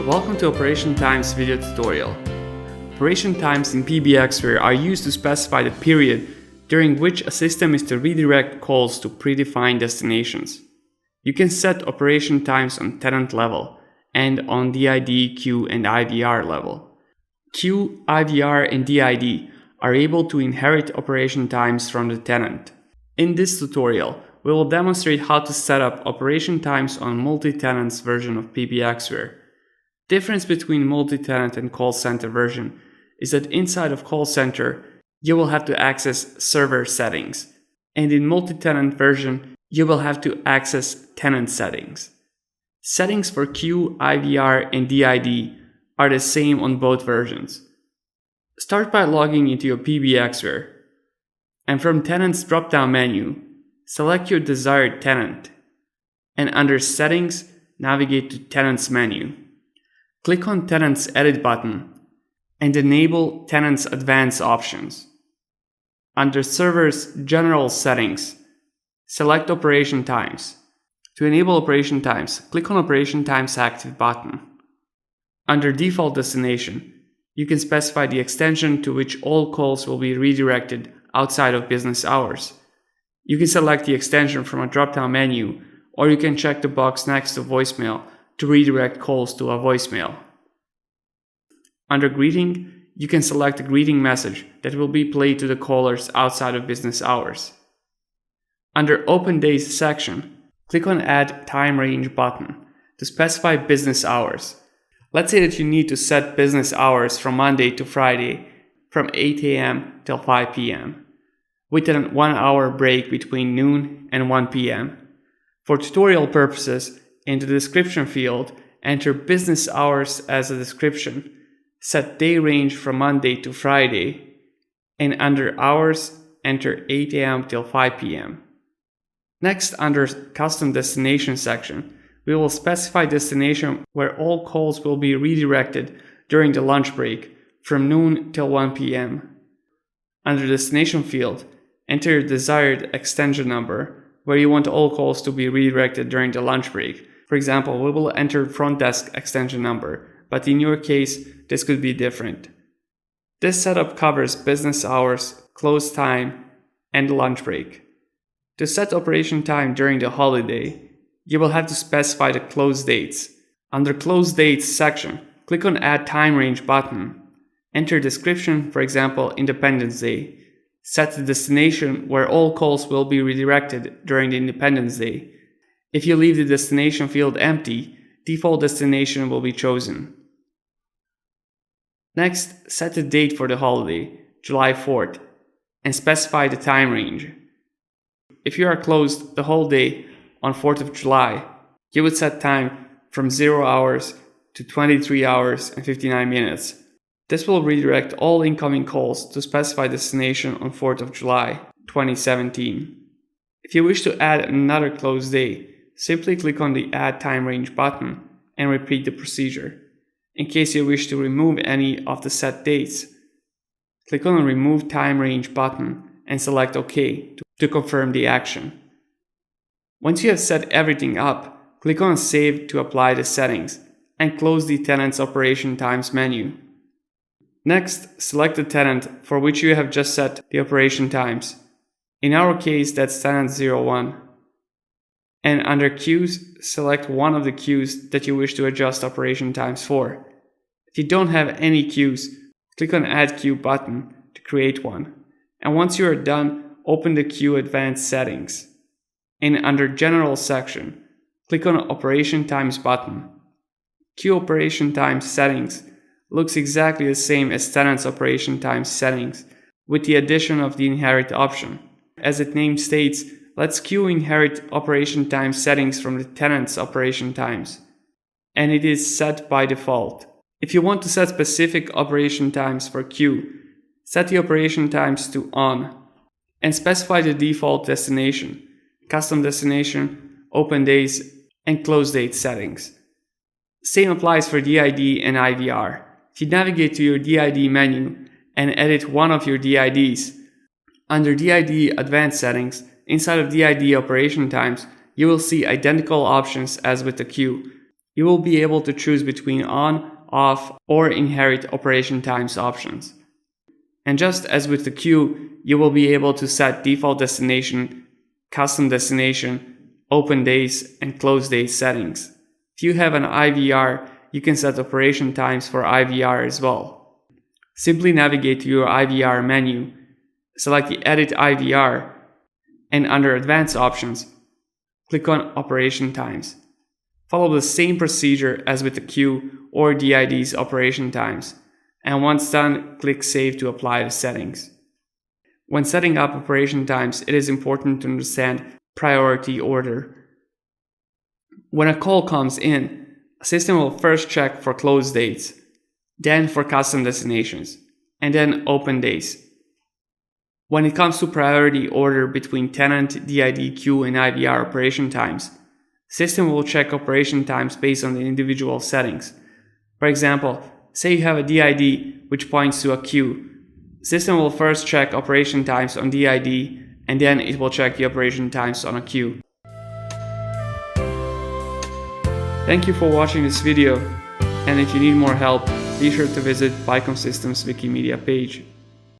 Welcome to Operation Times video tutorial. Operation times in PBXware are used to specify the period during which a system is to redirect calls to predefined destinations. You can set operation times on tenant level and on DID, queue, and IVR level. Queue, IVR, and DID are able to inherit operation times from the tenant. In this tutorial, we will demonstrate how to set up operation times on multi-tenant's version of PBXware. Difference between multi-tenant and call center version is that inside of call center, you will have to access server settings, and in multi-tenant version, you will have to access tenant settings. Settings for queue, IVR, and DID are the same on both versions. Start by logging into your PBXware, and from Tenants drop-down menu, select your desired tenant, and under Settings, navigate to Tenants menu. Click on Tenants Edit button and enable Tenants Advanced options. Under Servers General Settings, select Operation Times. To enable Operation Times, click on Operation Times Active button. Under Default Destination, you can specify the extension to which all calls will be redirected outside of business hours. You can select the extension from a drop-down menu, or you can check the box next to voicemail to redirect calls to a voicemail. Under Greeting, you can select a greeting message that will be played to the callers outside of business hours. Under Open Days section, click on Add Time Range button to specify business hours. Let's say that you need to set business hours from Monday to Friday from 8 a.m. till 5 p.m. with a 1 hour break between noon and 1 p.m. For tutorial purposes, in the description field, enter business hours as a description, set day range from Monday to Friday, and under hours, enter 8 a.m. till 5 p.m. Next, under custom destination section, we will specify destination where all calls will be redirected during the lunch break from noon till 1 p.m. Under destination field, enter your desired extension number where you want all calls to be redirected during the lunch break. For example, we will enter front desk extension number, but in your case, this could be different. This setup covers business hours, close time, and lunch break. To set operation time during the holiday, you will have to specify the close dates. Under Close Dates section, click on Add Time Range button. Enter description, for example, Independence Day. Set the destination where all calls will be redirected during the Independence Day. If you leave the destination field empty, default destination will be chosen. Next, set the date for the holiday, July 4th, and specify the time range. If you are closed the whole day on 4th of July, you would set time from 0 hours to 23 hours and 59 minutes. This will redirect all incoming calls to specify destination on 4th of July, 2017. If you wish to add another close day, simply click on the Add Time Range button and repeat the procedure. In case you wish to remove any of the set dates, click on the Remove Time Range button and select OK to confirm the action. Once you have set everything up, click on Save to apply the settings and close the Tenant's Operation Times menu. Next, select the tenant for which you have just set the operation times. In our case, that's tenant 01. And under Queues, select one of the queues that you wish to adjust operation times for. If you don't have any queues, click on Add Queue button to create one. And once you are done, open the Queue Advanced Settings. And under General section, click on Operation Times button. Queue Operation Times Settings looks exactly the same as Tenant's Operation Times settings, with the addition of the Inherit option. As its name states, let's queue inherit operation time settings from the tenant's operation times, and it is set by default. If you want to set specific operation times for queue, set the operation times to on, and specify the default destination, custom destination, open days, and close date settings. Same applies for DID and IVR. If you navigate to your DID menu and edit one of your DIDs, under DID Advanced Settings, inside of DID Operation Times, you will see identical options as with the queue. you will be able to choose between on, off, or inherit operation times options. And just as with the queue, you will be able to set default destination, custom destination, open days, and close days settings. If you have an IVR, you can set operation times for IVR as well. Simply navigate to your IVR menu, select the Edit IVR, and under Advanced Options, click on Operation Times. Follow the same procedure as with the queue or DID's operation times, and once done, click Save to apply the settings. When setting up operation times, it is important to understand priority order. When a call comes in, a system will first check for close dates, then for custom destinations, and then open days. When it comes to priority order between tenant, DID, queue, and IVR operation times, the system will check operation times based on the individual settings. For example, say you have a DID which points to a queue. The system will first check operation times on DID, and then it will check the operation times on a queue. Thank you for watching this video, and if you need more help, be sure to visit Bicom Systems Wikimedia page.